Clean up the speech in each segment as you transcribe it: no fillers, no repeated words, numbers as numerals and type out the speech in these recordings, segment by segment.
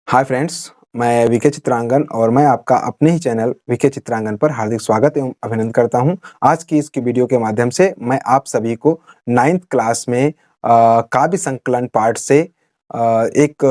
Hi friends, मैं VK Chitrangan और मैं आपका अपने ही चैनल वीके चित्रांगन पर हार्दिक स्वागत एवं अभिनंदन करता हूं। आज की इस वीडियो के माध्यम से मैं आप सभी को 9th क्लास में काव्य संकलन पाठ से एक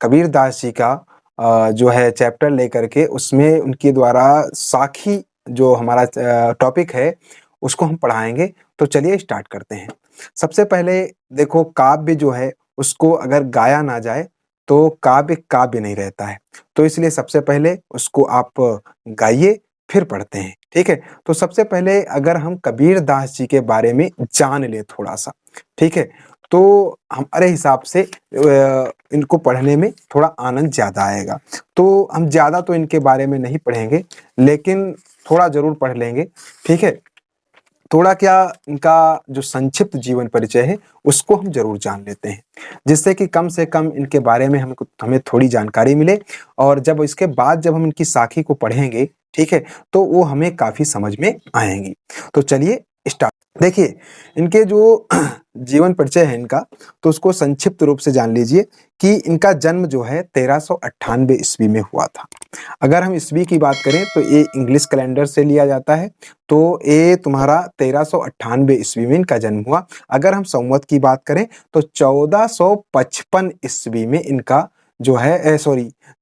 कबीरदास जी का जो है चैप्टर लेकर के उसमें उनके द्वारा साखी जो हमारा टॉपिक है उसको हम पढ़ाएंगे। तो चलिए स्टार्ट करते हैं। सबसे पहले देखो, काव्य जो है उसको अगर गाया ना जाए तो काव्य काव्य नहीं रहता है। तो इसलिए सबसे पहले उसको आप गाइए, फिर पढ़ते हैं, ठीक है। तो सबसे पहले अगर हम कबीर दास जी के बारे में जान ले थोड़ा सा, ठीक है, तो हमारे हिसाब से इनको पढ़ने में थोड़ा आनंद ज्यादा आएगा। तो हम ज्यादा तो इनके बारे में नहीं पढ़ेंगे, लेकिन थोड़ा जरूर पढ़ लेंगे, ठीक है। थोड़ा क्या इनका जो संक्षिप्त जीवन परिचय है उसको हम जरूर जान लेते हैं, जिससे कि कम से कम इनके बारे में हमें थोड़ी जानकारी मिले। और जब इसके बाद जब हम इनकी साखी को पढ़ेंगे, ठीक है, तो वो हमें काफी समझ में आएंगी। तो चलिए स्टार्ट। देखिए, इनके जो जीवन परिचय है इनका, तो उसको संक्षिप्त रूप से जान लीजिए कि इनका जन्म जो है 1398 ईस्वी में हुआ था। अगर हम ईस्वी की बात करें तो ये इंग्लिश कैलेंडर से लिया जाता है, तो ये तुम्हारा 1398 ईस्वी में इनका जन्म हुआ। अगर हम संवत की बात करें तो 1455 ईस्वी में इनका जो है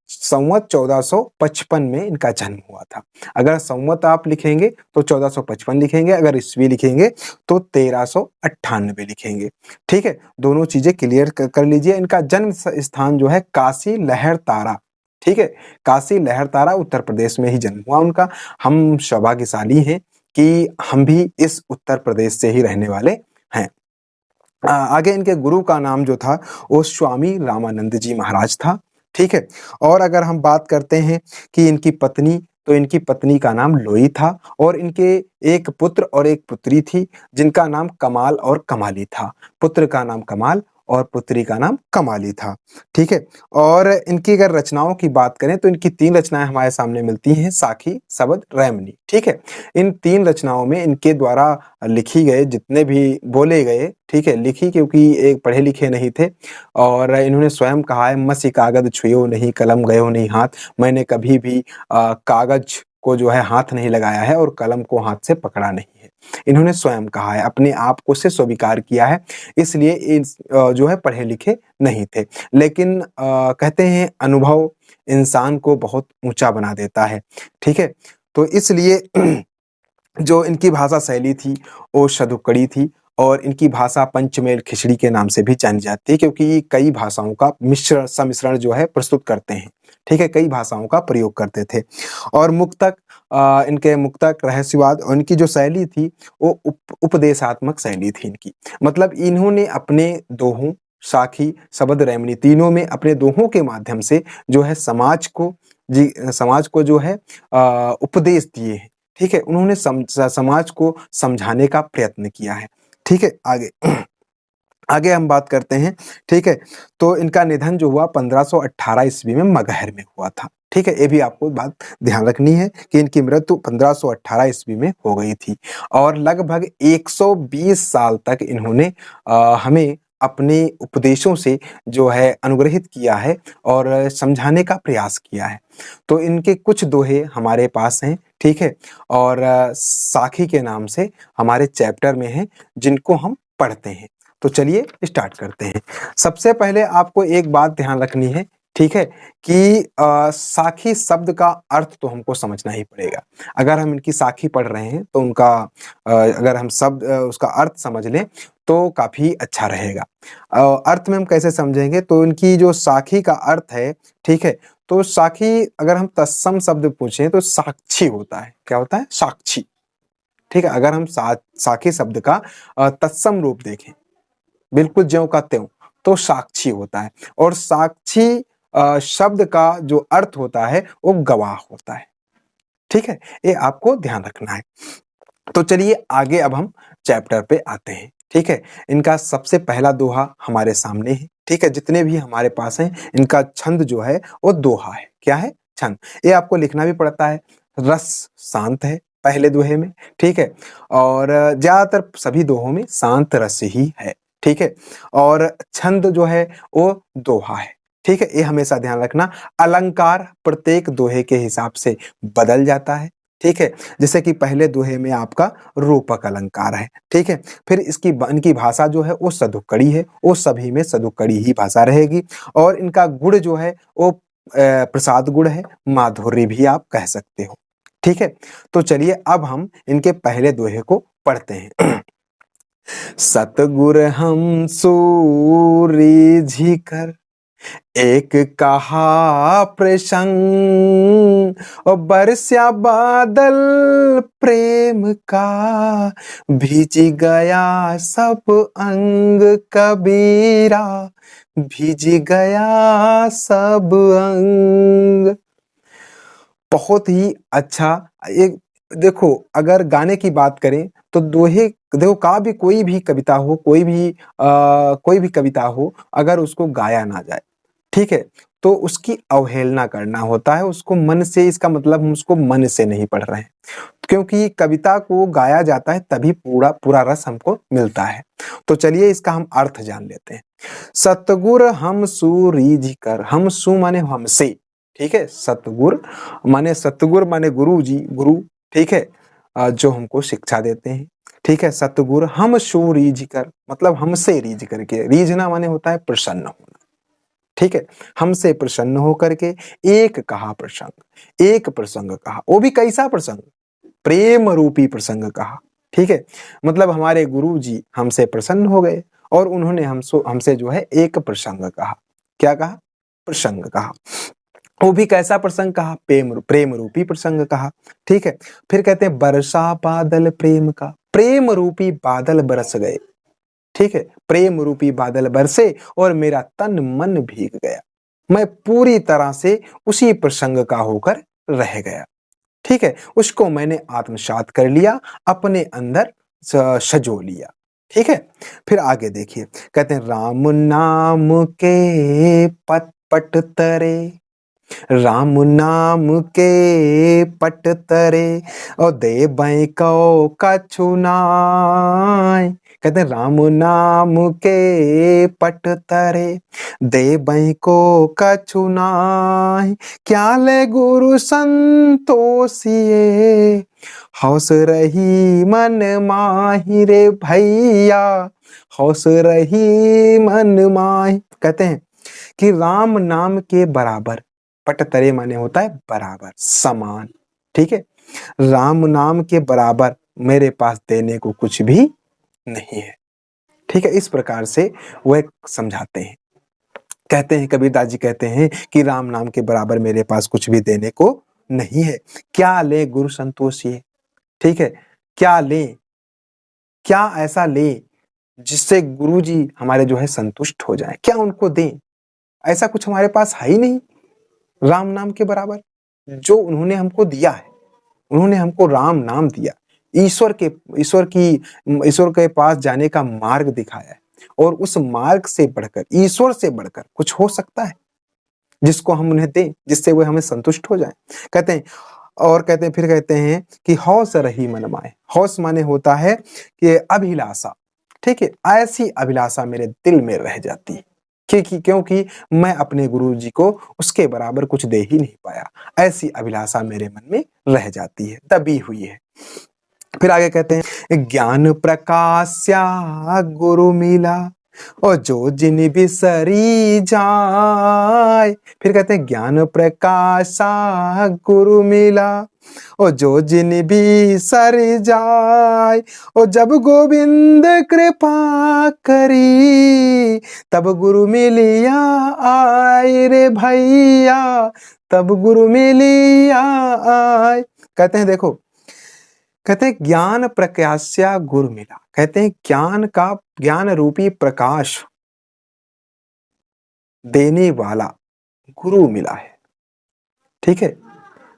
संवत 1455 में इनका जन्म हुआ था। अगर संवत आप लिखेंगे तो 1455 लिखेंगे, अगर ईस्वी लिखेंगे तो 1398 लिखेंगे, ठीक है। दोनों चीजें क्लियर कर लीजिए। इनका जन्म स्थान जो है काशी लहरतारा, ठीक है, काशी लहरतारा उत्तर प्रदेश में ही जन्म हुआ उनका। हम सौभाग्यशाली हैं कि हम भी इस उत्तर प्रदेश से ही रहने वाले हैं। आगे इनके गुरु का नाम जो था वो स्वामी रामानंद जी महाराज था, ठीक है। और अगर हम बात करते हैं कि इनकी पत्नी, तो इनकी पत्नी का नाम लोई था और इनके एक पुत्र और एक पुत्री थी जिनका नाम कमाल और कमाली था। पुत्र का नाम कमाल और पुत्री का नाम कमाली था, ठीक है। और इनकी अगर रचनाओं की बात करें तो इनकी 3 रचनाएं हमारे सामने मिलती हैं, साखी, शबद, रैमनी, ठीक है। इन 3 रचनाओं में इनके द्वारा लिखी गए जितने भी बोले गए, ठीक है, लिखी क्योंकि एक पढ़े लिखे नहीं थे और इन्होंने स्वयं कहा है, मसी कागज छुयो नहीं, कलम गयो नहीं हाथ। मैंने कभी भी कागज को जो है हाथ नहीं लगाया है और कलम को हाथ से पकड़ा नहीं है। इन्होंने स्वयं कहा है, अपने आप को से स्वीकार किया है, इसलिए जो है पढ़े लिखे नहीं थे। लेकिन कहते हैं अनुभव इंसान को बहुत ऊंचा बना देता है, ठीक है। तो इसलिए जो इनकी भाषा शैली थी वो शतुक्कड़ी थी और इनकी भाषा पंचमेल खिचड़ी के नाम से भी जानी जाती है, क्योंकि कई भाषाओं का सम्मिश्रण जो है प्रस्तुत करते हैं, ठीक है, कई भाषाओं का प्रयोग करते थे। और मुक्तक, इनके मुक्तक, रहस्यवाद और इनकी जो शैली थी वो उपदेशात्मक शैली थी इनकी। मतलब इन्होंने अपने दोहों, साखी, शबद, रैमनी तीनों में अपने दोहों के माध्यम से जो है समाज को जो है उपदेश दिए हैं, ठीक है। उन्होंने समाज को समझाने का प्रयत्न किया है, ठीक है। आगे आगे हम बात करते हैं, ठीक है। तो इनका निधन जो हुआ 1518 ईस्वी में मगहर में हुआ था, ठीक है। ये भी आपको बात ध्यान रखनी है कि इनकी मृत्यु 1518 ईस्वी में हो गई थी और लगभग 120 साल तक इन्होंने हमें अपने उपदेशों से जो है अनुग्रहित किया है और समझाने का प्रयास किया है। तो इनके कुछ दोहे हमारे पास हैं, ठीक है, और साखी के नाम से हमारे चैप्टर में हैं जिनको हम पढ़ते हैं। तो चलिए स्टार्ट करते हैं। सबसे पहले आपको एक बात ध्यान रखनी है, ठीक है, कि साखी शब्द का अर्थ तो हमको समझना ही पड़ेगा। अगर हम इनकी साखी पढ़ रहे हैं तो उनका अगर हम शब्द उसका अर्थ समझ लें तो काफी अच्छा रहेगा। अर्थ में हम कैसे समझेंगे, तो इनकी जो साखी का अर्थ है, ठीक है, तो साखी अगर हम तत्सम शब्द पूछें तो साक्षी होता है। क्या होता है? साक्षी, ठीक है। अगर हम साखी शब्द का तत्सम रूप देखें, बिल्कुल ज्यों का त्यों, तो साक्षी होता है। और साक्षी शब्द का जो अर्थ होता है वो गवाह होता है, ठीक है। ये आपको ध्यान रखना है। तो चलिए आगे अब हम चैप्टर पे आते हैं, ठीक है। इनका सबसे पहला दोहा हमारे सामने है, ठीक है। जितने भी हमारे पास हैं इनका छंद जो है वो दोहा है। क्या है? छंद। ये आपको लिखना भी पड़ता है। रस शांत है पहले दोहे में, ठीक है, और ज्यादातर सभी दोहों में शांत रस ही है, ठीक है। और छंद जो है वो दोहा है, ठीक है, ये हमेशा ध्यान रखना। अलंकार प्रत्येक दोहे के हिसाब से बदल जाता है। ठीक है, जैसे कि पहले दोहे में आपका रूपक अलंकार है। ठीक है, फिर इनकी भाषा जो है वो सधुक्कड़ी है, वो सभी में सधुक्कड़ी ही भाषा रहेगी। और इनका गुण जो है वो प्रसाद गुण है, माधुर्य भी आप कह सकते हो। ठीक है, तो चलिए अब हम इनके पहले दोहे को पढ़ते हैं। सतगुर हम सूरी झिकर एक कहा प्रसंग, और बरसा बादल प्रेम का, भीज गया सब अंग कबीरा, भीज गया सब अंग। बहुत ही अच्छा। एक देखो, अगर गाने की बात करें तो दोहे, देखो काव्य कोई भी कविता हो, कोई भी कविता हो, अगर उसको गाया ना जाए, ठीक है, तो उसकी अवहेलना करना होता है उसको मन से। इसका मतलब हम उसको मन से नहीं पढ़ रहे हैं, क्योंकि कविता को गाया जाता है तभी पूरा पूरा रस हमको मिलता है। तो चलिए इसका हम अर्थ जान लेते हैं। सतगुर हम सुरीझ कर, हम सु माने हमसे, ठीक है, सतगुर माने गुरु जी, गुरु, ठीक है, जो हमको शिक्षा देते हैं। ठीक है, सतगुर हम सु रीझ कर, मतलब हमसे रीझ करके, रीझना माने होता है प्रसन्न होना। ठीक है, हमसे प्रसन्न होकर के एक कहा प्रसंग, एक प्रसंग कहा, वो भी कैसा प्रसंग, प्रेम रूपी प्रसंग कहा। ठीक है, मतलब हमारे गुरु जी हमसे प्रसन्न हो गए और उन्होंने हमसे जो है एक प्रसंग कहा। क्या कहा, प्रसंग कहा। वो भी कैसा प्रसंग कहा, प्रेम रूपी प्रसंग कहा। ठीक है, फिर कहते हैं बरसा बादल प्रेम का, प्रेम रूपी बादल बरस गए। ठीक है, प्रेम रूपी बादल बरसे और मेरा तन मन भीग गया, मैं पूरी तरह से उसी प्रसंग का होकर रह गया। ठीक है, उसको मैंने आत्मसात कर लिया, अपने अंदर सजो लिया। ठीक है, फिर आगे देखिए, कहते हैं राम नाम के पट पट तरे, राम नाम के पट तरे, और दे बैंको कछु नाय। कहते हैं राम नाम के पट तरे, दे बैंको कछु नाय, क्या ले गुरु संतोषिए, हौस रही मन माही रे भैया, हौस रही मन माही। कहते हैं कि राम नाम के बराबर, पटतरे माने होता है बराबर, समान। ठीक है, राम नाम के बराबर मेरे पास देने को कुछ भी नहीं है। ठीक है, इस प्रकार से वह समझाते हैं। कहते हैं, कबीरदास जी कहते हैं कि राम नाम के बराबर मेरे पास कुछ भी देने को नहीं है। क्या ले गुरु संतोषिए। ठीक है, क्या ले, क्या ऐसा ले जिससे गुरु जी हमारे जो है संतुष्ट हो जाए, क्या उनको दें, ऐसा कुछ हमारे पास है ही नहीं राम नाम के बराबर। जो उन्होंने हमको दिया है, उन्होंने हमको राम नाम दिया, ईश्वर के पास जाने का मार्ग दिखाया है, और उस मार्ग से बढ़कर, ईश्वर से बढ़कर कुछ हो सकता है जिसको हम उन्हें दें, जिससे वे हमें संतुष्ट हो जाएं। कहते हैं, और कहते हैं, फिर कहते हैं कि हौस रही मन माए। हौस माने होता है कि अभिलाषा। ठीक है, ऐसी अभिलाषा मेरे दिल में रह जाती है, क्योंकि मैं अपने गुरु जी को उसके बराबर कुछ दे ही नहीं पाया, ऐसी अभिलाषा मेरे मन में रह जाती है, दबी हुई है। फिर आगे कहते हैं ज्ञान प्रकाश्या गुरु मिला, और जो जिन बिसरी जाए। फिर कहते हैं ज्ञान प्रकाशा गुरु मिला, और जो जिन बिसर जाए, और जब गोविंद कृपा करी, तब गुरु मिलिया आए रे भैया, तब गुरु मिलिया आए। कहते हैं, देखो, कहते हैं ज्ञान प्रकाश्या गुरु मिला। कहते हैं ज्ञान रूपी प्रकाश देने वाला गुरु मिला है। ठीक है,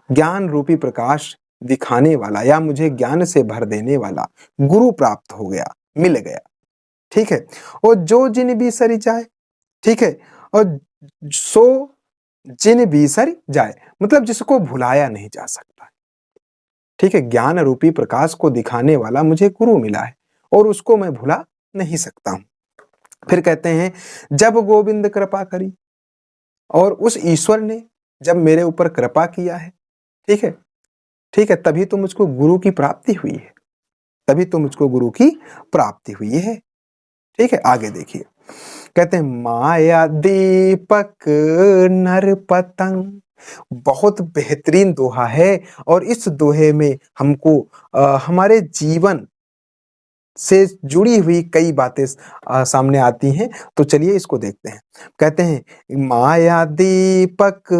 ज्ञान रूपी प्रकाश दिखाने वाला या मुझे ज्ञान से भर देने वाला गुरु प्राप्त हो गया, मिल गया। ठीक है, और जो जिन बिसर जाए। ठीक है, और सो जिन बिसर जाए, मतलब जिसको भुलाया नहीं जा सकता। ठीक है, ज्ञान रूपी प्रकाश को दिखाने वाला मुझे गुरु मिला है और उसको मैं भुला नहीं सकता हूं। फिर कहते हैं जब गोविंद कृपा करी। और उस ईश्वर ने जब मेरे ऊपर कृपा किया है, ठीक है, ठीक है, तभी तो मुझको गुरु की प्राप्ति हुई है, तभी तो मुझको गुरु की प्राप्ति हुई है। ठीक है, आगे देखिए, कहते हैं माया दीपक नर पतंग। बहुत बेहतरीन दोहा है और इस दोहे में हमको हमारे जीवन से जुड़ी हुई कई बातें सामने आती हैं। तो चलिए इसको देखते हैं। कहते हैं माया दीपक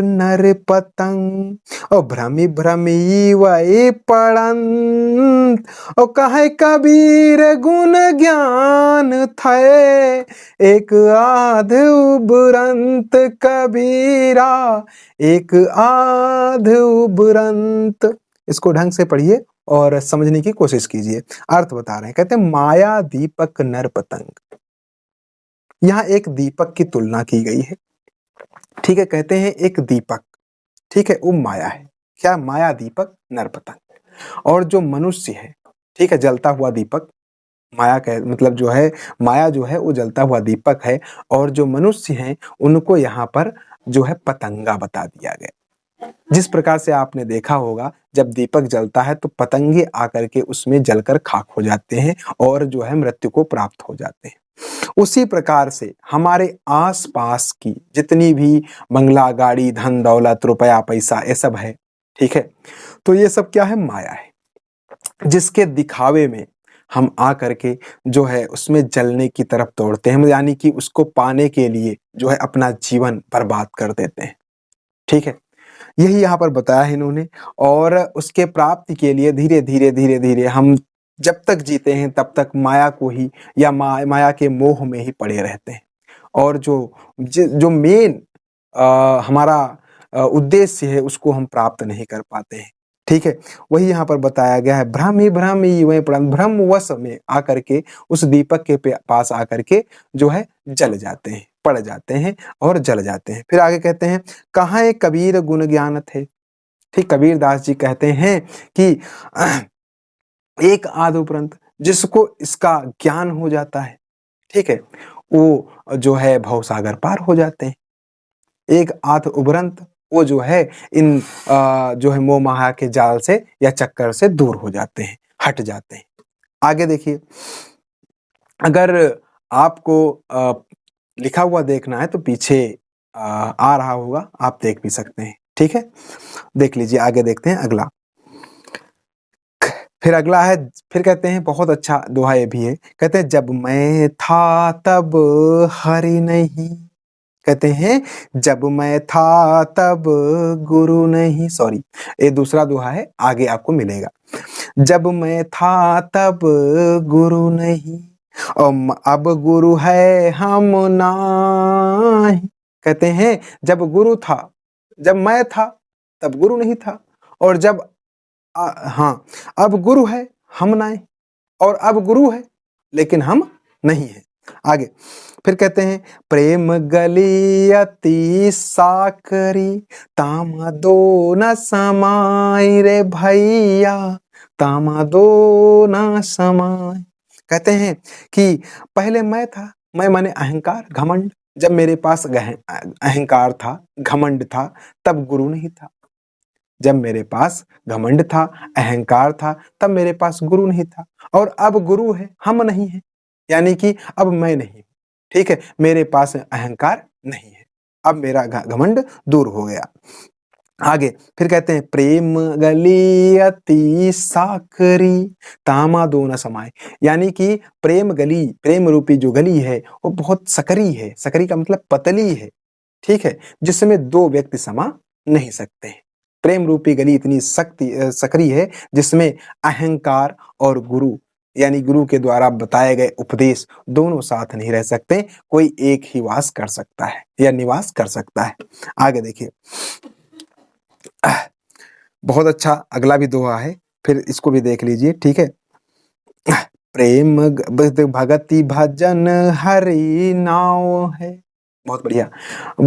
नर पतंग और भ्रमी भ्रमी वही पड़ंत और कहे कबीर गुण ज्ञान थे एक आध उबरंत कबीरा एक आध उबरंत। इसको ढंग से पढ़िए और समझने की कोशिश कीजिए। अर्थ बता रहे हैं, कहते हैं माया दीपक नर पतंग। यहाँ एक दीपक की तुलना की गई है, ठीक है, कहते हैं एक दीपक, ठीक है, वो माया है। क्या? माया दीपक नर पतंग। और जो मनुष्य है, ठीक है, जलता हुआ दीपक, माया का मतलब जो है, माया जो है वो जलता हुआ दीपक है और जो मनुष्य हैं उनको यहाँ पर जो है पतंगा बता दिया गया। जिस प्रकार से आपने देखा होगा जब दीपक जलता है तो पतंगे आकर के उसमें जलकर खाक हो जाते हैं और जो है मृत्यु को प्राप्त हो जाते हैं। उसी प्रकार से हमारे आसपास की जितनी भी बंगला, गाड़ी, धन दौलत, रुपया, पैसा, ये सब है, ठीक है, तो ये सब क्या है? माया है, जिसके दिखावे में हम आ करके जो है उसमें जलने की तरफ दौड़ते हैं, यानी कि उसको पाने के लिए जो है अपना जीवन बर्बाद कर देते हैं। ठीक है, यही यहाँ पर बताया है इन्होंने। और उसके प्राप्ति के लिए धीरे धीरे धीरे धीरे हम जब तक जीते हैं तब तक माया को ही या माया के मोह में ही पड़े रहते हैं। और जो मेन हमारा उद्देश्य है उसको हम प्राप्त नहीं कर पाते हैं। ठीक है, वही यहाँ पर बताया गया है, भ्रम ही वही भ्रमवश में आकर के उस दीपक के पास आकर के जो है जल जाते हैं, पड़ जाते हैं और जल जाते हैं। फिर आगे कहते हैं कहाँ कबीर गुण ज्ञान थे। ठीक, कबीर दास जी कहते हैं कि एक आध उपरंत जिसको इसका ज्ञान हो जाता है, ठीक है, वो जो है भवसागर पार हो जाते हैं। एक आध उबरंत वो जो है इन जो है मोह माया के जाल से या चक्कर से दूर हो जाते हैं, हट जाते हैं। आगे देखिए, अगर आपको लिखा हुआ देखना है तो पीछे आ रहा होगा, आप देख भी सकते हैं। ठीक है, देख लीजिए, आगे देखते हैं अगला। फिर अगला है, फिर कहते हैं बहुत अच्छा दोहा ये भी है, कहते हैं जब मैं था तब हरि नहीं। कहते हैं जब मैं था तब गुरु नहीं, सॉरी ये दूसरा दोहा है, आगे आपको मिलेगा। जब मैं था तब गुरु नहीं और अब गुरु है हम नाही। कहते हैं जब गुरु था, जब मैं था तब गुरु नहीं था, और जब हाँ, अब गुरु है हम नहीं, और अब गुरु है लेकिन हम नहीं है। आगे फिर कहते हैं प्रेम गली अति साकरी तामा दो न समाय रे भैया तामा दो न समाय। कहते हैं कि पहले मैं था, मैं माने अहंकार, घमंड, जब मेरे पास अहंकार था, घमंड था, तब गुरु नहीं था। जब मेरे पास घमंड था, अहंकार था, तब मेरे पास गुरु नहीं था, और अब गुरु है हम नहीं है, यानी कि अब मैं नहीं, ठीक है, मेरे पास अहंकार नहीं है, अब मेरा घमंड दूर हो गया। आगे फिर कहते हैं प्रेम गली अति साकरी तामा दो न समाए, यानी कि प्रेम गली, प्रेम रूपी जो गली है वो बहुत सकरी है, सकरी का मतलब पतली है, ठीक है, जिसमें दो व्यक्ति समा नहीं सकते हैं। प्रेम रूपी गली इतनी सकरी है जिसमें अहंकार और गुरु यानी गुरु के द्वारा बताए गए उपदेश दोनों साथ नहीं रह सकते, कोई एक ही वास कर सकता है या निवास कर सकता है। आगे देखिए, बहुत अच्छा अगला भी दोहा है, फिर इसको भी देख लीजिए। ठीक है, प्रेम भगति भजन हरि नाव है। बहुत बढ़िया।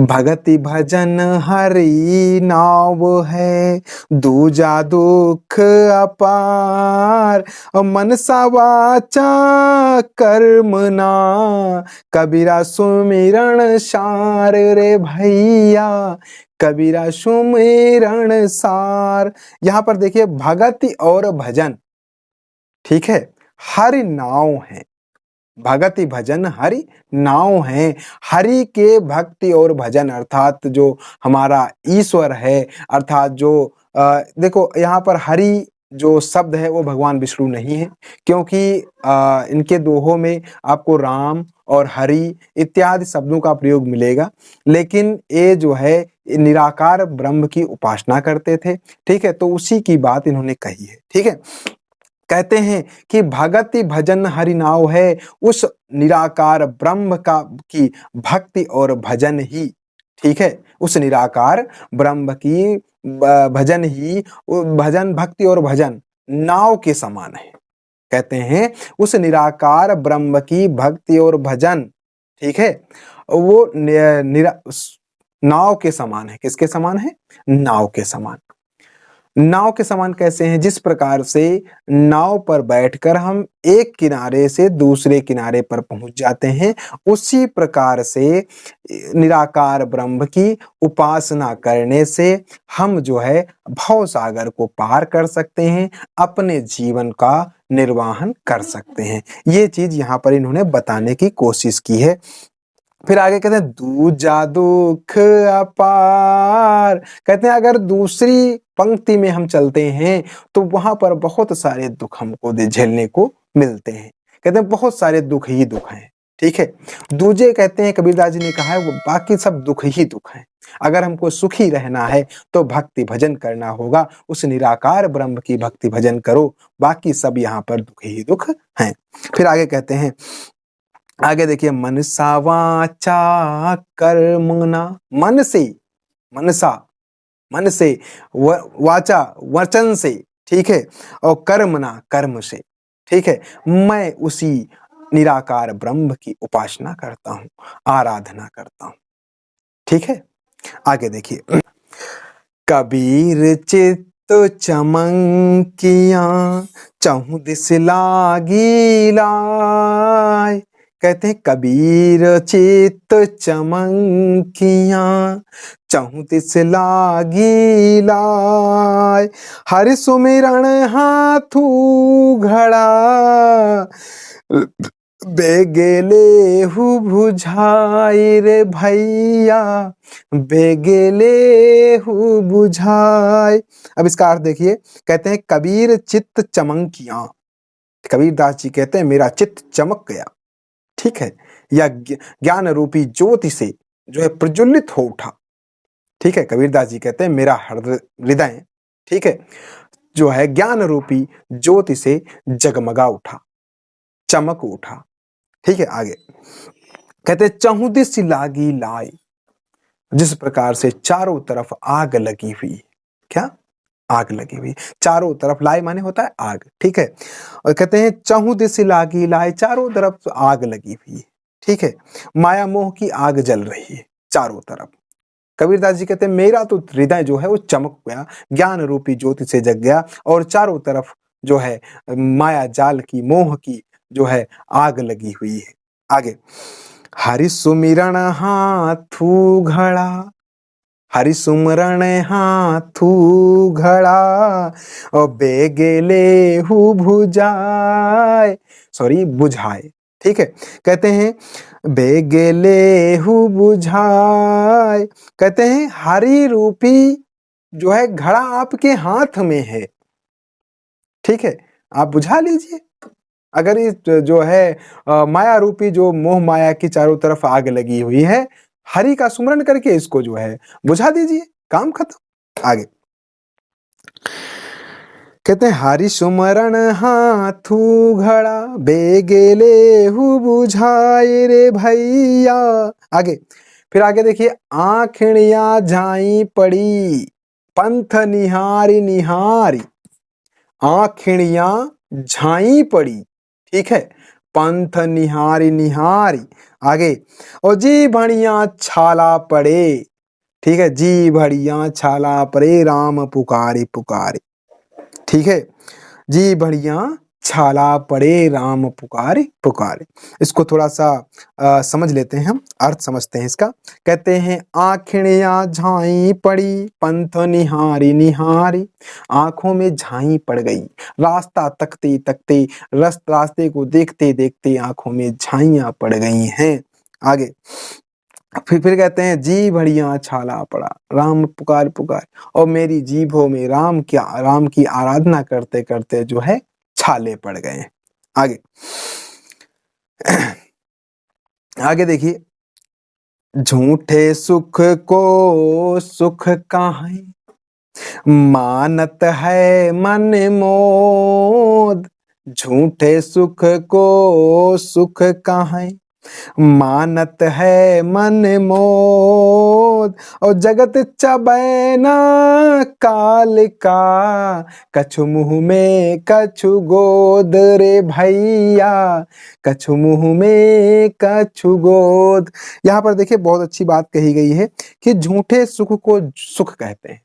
भगति भजन हरि नाव है, दूजा दुख अपार, मनसा वाचा कर्मना, कबीरा सुमिरन सार रे भैया, कबीरा सुमिरन सार। यहाँ पर देखिए भगति और भजन, ठीक है, हरि नाव है। भगति भजन हरि नाव है। हरि के भक्ति और भजन अर्थात जो हमारा ईश्वर है, अर्थात जो देखो यहाँ पर हरि जो शब्द है वो भगवान विष्णु नहीं है, क्योंकि इनके दोहों में आपको राम और हरि इत्यादि शब्दों का प्रयोग मिलेगा, लेकिन ये जो है निराकार ब्रह्म की उपासना करते थे, ठीक है, तो उसी की बात इन्होंने कही है, ठीक है। कहते हैं कि भगति भजन हरि नाव है, उस निराकार ब्रह्म का की भक्ति और भजन ही, ठीक है, उस निराकार ब्रह्म की भजन ही, भजन भक्ति और भजन नाव के समान है। कहते हैं उस निराकार ब्रह्म की भक्ति और भजन, ठीक है, वो नाव के समान है। किसके समान है? नाव के समान। नाव के समान कैसे हैं? जिस प्रकार से नाव पर बैठकर हम एक किनारे से दूसरे किनारे पर पहुंच जाते हैं, उसी प्रकार से निराकार ब्रह्म की उपासना करने से हम जो है भव सागर को पार कर सकते हैं, अपने जीवन का निर्वाहन कर सकते हैं। ये चीज यहाँ पर इन्होंने बताने की कोशिश की है। फिर आगे कहते हैं दूजा दुख अपार। कहते हैं अगर दूसरी पंक्ति में हम चलते हैं तो वहां पर बहुत सारे दुख हमको झेलने को मिलते हैं। कहते हैं बहुत सारे दुख ही दुख हैं, ठीक है। दूजे कहते हैं, कबीरदास जी ने कहा है वो बाकी सब दुख ही दुख हैं। अगर हमको सुखी रहना है तो भक्ति भजन करना होगा, उस निराकार ब्रह्म की भक्ति भजन करो, बाकी सब यहाँ पर दुख ही दुख हैं। फिर आगे कहते हैं, आगे देखिए, मनसा वाचा कर्मणा, मन से, मनसा मन से, वाचा वचन से, ठीक है, और कर्मणा कर्म से, ठीक है, मैं उसी निराकार ब्रह्म की उपासना करता हूं, आराधना करता हूं, ठीक है। आगे देखिए, कबीर चित्त चमंकिया, चहु दिस लागी लाय। कहते हैं कबीर चित्त चमंकिया, चहु दिस लागी लाय, हरि सुमिरन हाथू घड़ा, बेगेले हु बुझाई रे भैया, बेगेले हु बुझाई। अब इसका अर्थ देखिए, कहते हैं कबीर चित्त चमंकिया, कबीरदास जी कहते हैं मेरा चित्त चमक गया, ठीक है, या ज्ञान रूपी ज्योति से जो है प्रज्वलित हो उठा, ठीक है। कबीरदास जी कहते हैं मेरा हृदय, ठीक है, जो है ज्ञान रूपी ज्योति से जगमगा उठा, चमक उठा, ठीक है। आगे कहते हैं चहु दिस लागी लाई, जिस प्रकार से चारों तरफ आग लगी हुई, क्या आग लगी हुई, चारों तरफ, लाई माने होता है आग, ठीक है। और कहते हैं चहु दिस लागी लाई, चारों तरफ आग लगी हुई है, ठीक है, माया मोह की आग जल रही है चारों तरफ। कबीरदास जी कहते हैं मेरा तो हृदय जो है वो चमक गया, ज्ञान रूपी ज्योति से जग गया, और चारों तरफ जो है माया जाल की, मोह की जो है आग लगी हुई है। आगे, हरि सुमिरन हाथू घड़ा, हरि सुमरण हाथू घड़ा, और बेगेले हु भुजाए, सॉरी बुझाए, ठीक है। कहते हैं बेगेले हु बुझाए, कहते हैं हरि रूपी जो है घड़ा आपके हाथ में है, ठीक है, आप बुझा लीजिए। अगर इस जो है माया रूपी जो मोह माया की चारों तरफ आग लगी हुई है, हरि का सुमरण करके इसको जो है बुझा दीजिए, काम खत्म। आगे कहते हैं हरि सुमरण हाथू घड़ा, बेगेले हु बुझाए रे भैया। आगे, फिर आगे देखिए, आँखियां झाई पड़ी, पंथ निहारी निहारी, आँखियां झाई पड़ी, ठीक है, पंथ निहारी निहारी। आगे, और जी बढ़िया छाला पड़े, ठीक है, जी बढ़िया छाला पड़े राम पुकारे पुकारे, ठीक है, जी बढ़िया छाला पड़े राम पुकारे पुकारे। इसको थोड़ा सा समझ लेते हैं, हम अर्थ समझते हैं इसका। कहते हैं आँखियाँ झाई पड़ी पंथ निहारी निहारी, आंखों में झाई पड़ गई, रास्ता तकते तकते रास्ते को देखते देखते आंखों में झाइयाँ पड़ गई हैं। आगे, फिर कहते हैं जी बढ़िया छाला पड़ा राम पुकार पुकार, और मेरी जीभों में राम की आराधना करते करते जो है छाले पड़ गए हैं। आगे आगे देखिए, झूठे सुख को सुख काहे मानत है मन मोद, झूठे सुख को सुख काहे मानत है मन मोद, और जगत चबैना काल का, कछु मुँह में कछु गोद रे भैया, कछु मुँह में कछु गोद। यहाँ पर देखिए बहुत अच्छी बात कही गई है कि झूठे सुख को सुख कहते हैं,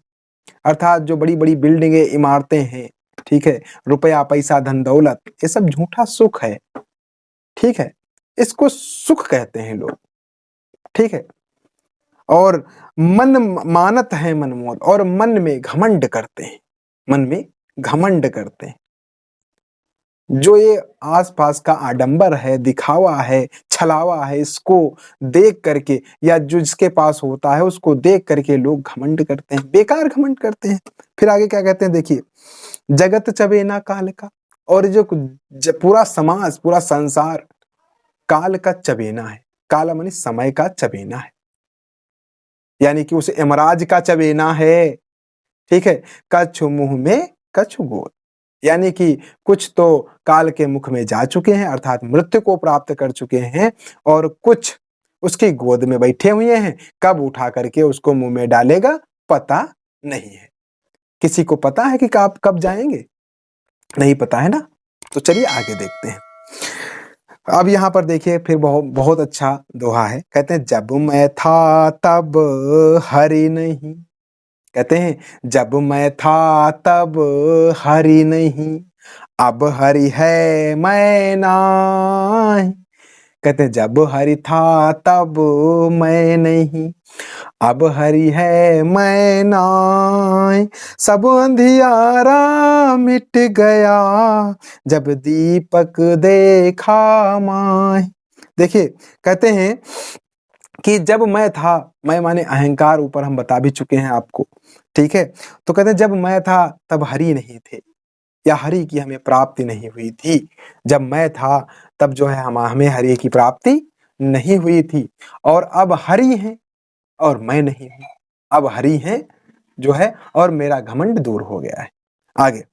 अर्थात जो बड़ी बड़ी बिल्डिंगें इमारतें हैं, ठीक है, रुपया पैसा धन दौलत, ये सब झूठा सुख है, ठीक है, इसको सुख कहते हैं लोग, ठीक है। और मन मानत है मनमोद, और मन में घमंड करते हैं, मन में घमंड करते हैं। जो ये आसपास का आडंबर है, दिखावा है, छलावा है, इसको देख करके या जो जिसके पास होता है उसको देख करके लोग घमंड करते हैं, बेकार घमंड करते हैं। फिर आगे क्या कहते हैं देखिए, जगत चबेना काल का, और जो पूरा समाज पूरा संसार काल का चबेना है, काल मानी समय का चबेना है, यानी कि उसे यमराज का चबेना है, ठीक है। कछु मुंह में कछु गोद, यानी कि कुछ तो काल के मुख में जा चुके हैं, अर्थात मृत्यु को प्राप्त कर चुके हैं, और कुछ उसकी गोद में बैठे हुए हैं, कब उठा करके उसको मुंह में डालेगा पता नहीं है। किसी को पता है कि कब जाएंगे? नहीं पता है ना। तो चलिए आगे देखते हैं। अब यहाँ पर देखिए फिर बहुत अच्छा दोहा है, कहते हैं जब मैं था तब हरि नहीं, कहते हैं जब मैं था तब हरि नहीं, अब हरि है मैं नहीं, कहते हैं जब हरि था तब मैं नहीं, अब हरि है मैं नहीं, सब अंधियारा मिट गया जब दीपक देखा माय। देखिए कहते हैं कि जब मैं था, मैं माने अहंकार, ऊपर हम बता भी चुके हैं आपको, ठीक है। तो कहते हैं जब मैं था तब हरि नहीं थे, या हरि की हमें प्राप्ति नहीं हुई थी। जब मैं था तब जो है हमें हरि की प्राप्ति नहीं हुई थी, और अब हरि है और मैं नहीं हूं, अब हरि है जो है और मेरा घमंड दूर हो गया है। आगे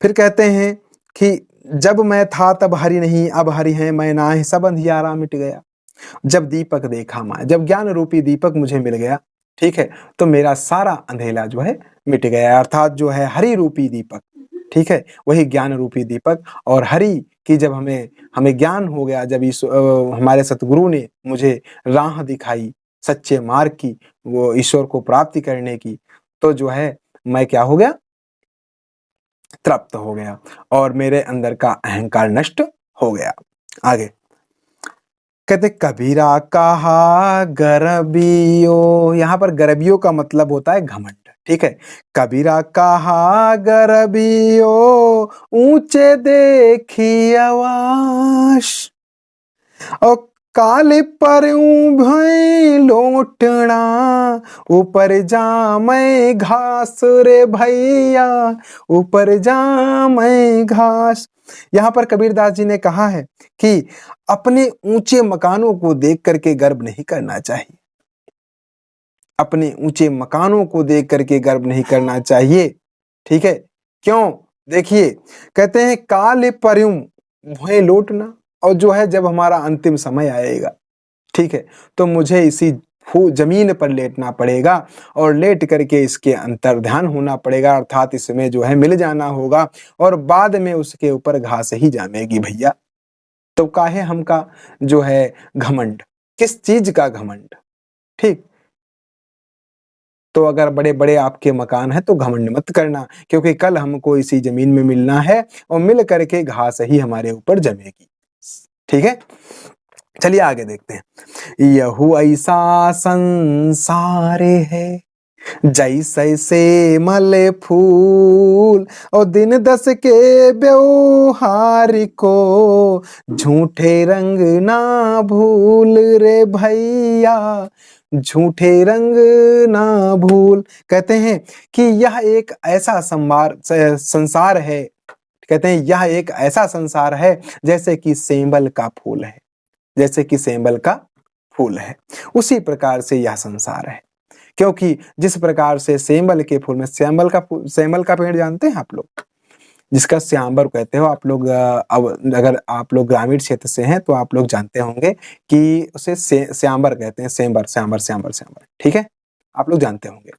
फिर कहते हैं कि जब मैं था तब हरि नहीं, अब हरि है मैं नाही, सब अंधियारा मिट गया जब दीपक देखा माँ, जब ज्ञान रूपी दीपक मुझे मिल गया, ठीक है, तो मेरा सारा अंधेला जो है मिट गया, अर्थात जो है हरि रूपी दीपक, ठीक है, वही ज्ञान रूपी दीपक। और हरि की जब हमें ज्ञान हो गया, जब हमारे सतगुरु ने मुझे राह दिखाई सच्चे मार्ग की, वो ईश्वर को प्राप्ति करने की, तो जो है मैं क्या हो गया, तृप्त हो गया, और मेरे अंदर का अहंकार नष्ट हो गया। आगे कहते कबीरा कहा गरबियो, यहाँ पर गरबियो का मतलब होता है घमंड, ठीक है। कबीरा कहा गरबियो ऊंचे देखी आवास, और काले पर भई लोटना ऊपर जा मैं घास रे भैया, ऊपर जा मैं घास। यहाँ पर कबीरदास जी ने कहा है कि अपने ऊंचे मकानों को देख करके गर्व नहीं करना चाहिए, अपने ऊंचे मकानों को देख करके गर्व नहीं करना चाहिए, ठीक है। क्यों? देखिए कहते हैं काल पर्युं भय लौटना, और जो है जब हमारा अंतिम समय आएगा, ठीक है, तो मुझे इसी जमीन पर लेटना पड़ेगा और लेट करके इसके अंतर्ध्यान होना पड़ेगा, अर्थात इसमें जो है मिल जाना होगा और बाद में उसके ऊपर घास ही जामेगी भैया। तो काहे हमका जो है घमंड, किस चीज का घमंड, ठीक। तो अगर बड़े बड़े आपके मकान है तो घमंड मत करना, क्योंकि कल हमको इसी जमीन में मिलना है और मिल करके घास ही हमारे ऊपर जमेगी, ठीक है। चलिए आगे देखते हैं। यहू ऐसा संसार है जैसे से मल फूल और दिन दस के व्यवहार को झूठे रंग ना भूल रे भैया, झूठे रंग ना भूल। कहते हैं कि यह एक ऐसा संसार है, कहते हैं यह एक ऐसा संसार है जैसे कि सेंबल का फूल है, जैसे कि सेंबल का फूल है, उसी प्रकार से यह संसार है। क्योंकि जिस प्रकार से सेंबल के फूल में सेंबल का पेड़ जानते हैं आप लोग, जिसका श्यामबर कहते हो आप लोग। अब अगर आप लोग ग्रामीण क्षेत्र से हैं तो आप लोग जानते होंगे कि उसे श्यामबर कहते हैं, श्यामबर, ठीक है, आप लोग जानते होंगे।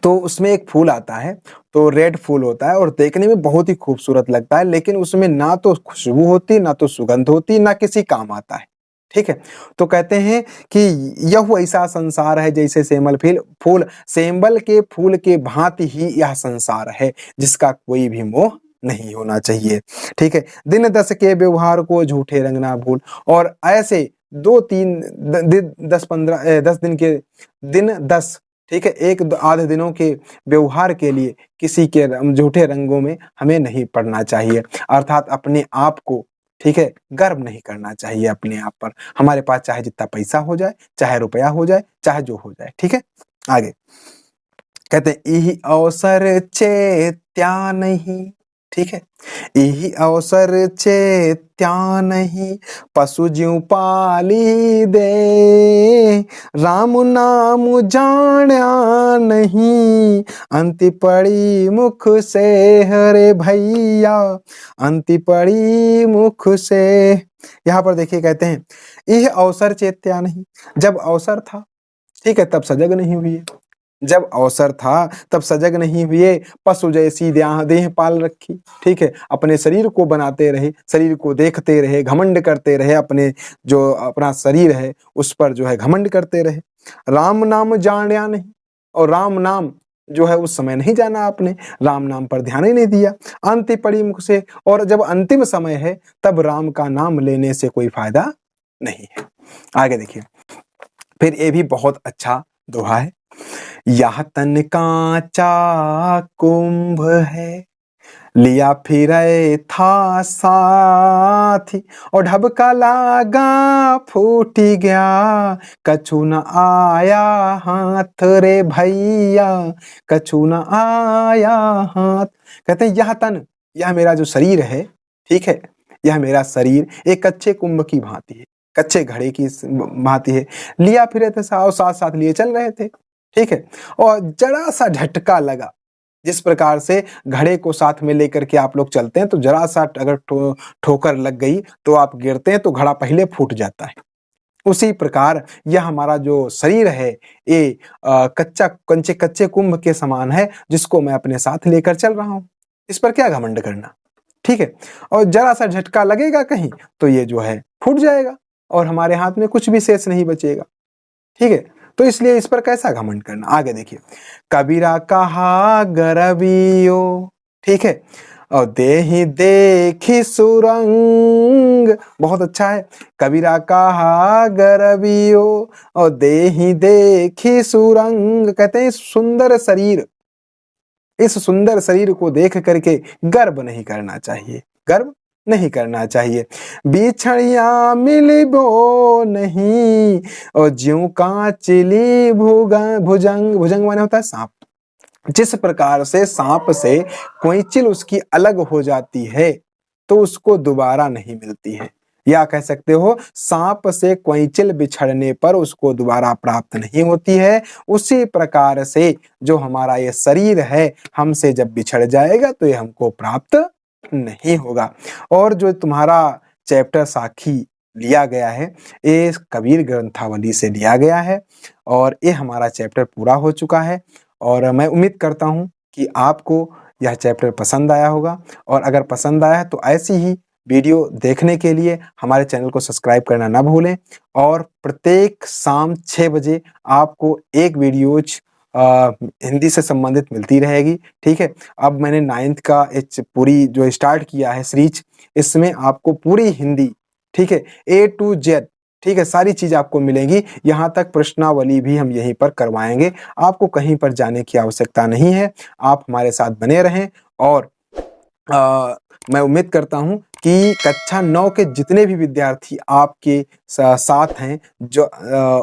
तो उसमें एक फूल आता है, तो रेड फूल होता है और देखने में बहुत ही खूबसूरत लगता है, लेकिन उसमें ना तो खुशबू होती, ना तो सुगंध होती, ना किसी काम आता है, ठीक है। तो कहते हैं कि यह ऐसा संसार है जैसे फूल सेंबल के फूल के भांति ही यह संसार है जिसका कोई भी मोह नहीं होना चाहिए, ठीक है। दिन दस के व्यवहार को झूठे रंग ना भूल। और ऐसे 10 दिन के दिन 10, ठीक है, एक आधे दिनों के व्यवहार के लिए किसी के झूठे रंगों में हमें नहीं पड़ना चाहिए, अर्थात अपने आप को, ठीक है, गर्व नहीं करना चाहिए अपने आप पर। हमारे पास चाहे जितना पैसा हो जाए, चाहे रुपया हो जाए, चाहे जो हो जाए, ठीक है। आगे कहते हैं यही अवसर चेत्या नहीं, ठीक है, यही अवसर चेत्या नहीं पशु ज्यों पाली दे, राम नाम जाण्या नहीं अंति पड़ी मुख से हरे भैया, अंति पड़ी मुख से। यहाँ पर देखिए कहते हैं यह अवसर चेत्या नहीं, जब अवसर था, ठीक है, तब सजग नहीं हुई, जब अवसर था तब सजग नहीं हुए, पशु जैसी देह पाल रखी, ठीक है, अपने शरीर को बनाते रहे, शरीर को देखते रहे, घमंड करते रहे, अपने जो अपना शरीर है उस पर जो है घमंड करते रहे। राम नाम जाण्या नहीं, और राम नाम जो है उस समय नहीं जाना आपने, राम नाम पर ध्यान ही नहीं दिया, अंत पड़ी मुख से। और जब अंतिम समय है तब राम का नाम लेने से कोई फायदा नहीं है। आगे देखिए, फिर ये भी बहुत अच्छा दोहा है। यह तन कांचा कुंभ है लिया फिरे था साथी, और ढबका लागा फूटी गया कछु न आया हाथ रे भैया, कछु न आया हाथ। कहते हैं यह तन, यह मेरा जो शरीर है, ठीक है, यह मेरा शरीर एक कच्चे कुंभ की भांति है, कच्चे घड़े की भांति है, लिया फिरे थे साथ साथ लिए चल रहे थे, ठीक है, और जरा सा झटका लगा। जिस प्रकार से घड़े को साथ में लेकर के आप लोग चलते हैं तो जरा सा अगर ठोकर लग गई तो आप गिरते हैं तो घड़ा पहले फूट जाता है, उसी प्रकार यह हमारा जो शरीर है ये कच्चे कुंभ के समान है जिसको मैं अपने साथ लेकर चल रहा हूं, इस पर क्या घमंड करना, ठीक है। और जरा सा झटका लगेगा कहीं तो ये जो है फूट जाएगा और हमारे हाथ में कुछ भी शेष नहीं बचेगा, ठीक है। तो इसलिए इस पर कैसा घमंड करना। आगे देखिए, कबीरा कहा गरबियो, ठीक है, और देहि देखी सुरंग, बहुत अच्छा है। कबीरा कहा गरबियो और देहि देखी सुरंग, कहते हैं सुंदर शरीर, इस सुंदर शरीर को देख करके गर्व नहीं करना चाहिए, गर्व नहीं करना चाहिए। बिछड़िया मिलबो नहीं और ज्यों कांचली भुजंग, भुजंग माने होता है सांप, जिस प्रकार से सांप से कोई उसकी अलग हो जाती है तो उसको दोबारा नहीं मिलती है, या कह सकते हो सांप से कोई बिछड़ने पर उसको दोबारा प्राप्त नहीं होती है, उसी प्रकार से जो हमारा ये शरीर है हमसे जब बिछड़ जाएगा तो ये हमको प्राप्त नहीं होगा। और जो तुम्हारा चैप्टर साखी लिया गया है, ये कबीर ग्रंथावली से लिया गया है और ये हमारा चैप्टर पूरा हो चुका है और मैं उम्मीद करता हूँ कि आपको यह चैप्टर पसंद आया होगा और अगर पसंद आया है तो ऐसी ही वीडियो देखने के लिए हमारे चैनल को सब्सक्राइब करना ना भूलें और प्रत्येक शाम 6 बजे आपको एक वीडियोज हिंदी से संबंधित मिलती रहेगी, ठीक है। अब मैंने 9th का पूरी जो स्टार्ट किया है सीरीज, इसमें आपको पूरी हिंदी, ठीक है, A to Z, ठीक है, सारी चीज़ आपको मिलेंगी। यहाँ तक प्रश्नावली भी हम यहीं पर करवाएँगे। आपको कहीं पर जाने की आवश्यकता नहीं है। आप हमारे साथ बने रहें और मैं उम्मीद करता हूँ कि कक्षा 9 के जितने भी विद्यार्थी आपके साथ हैं जो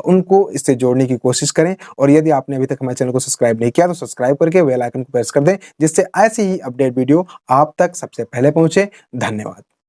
उनको इससे जोड़ने की कोशिश करें और यदि आपने अभी तक हमारे चैनल को सब्सक्राइब नहीं किया तो सब्सक्राइब करके बेल आइकन को प्रेस कर दें जिससे ऐसी ही अपडेट वीडियो आप तक सबसे पहले पहुंचे। धन्यवाद।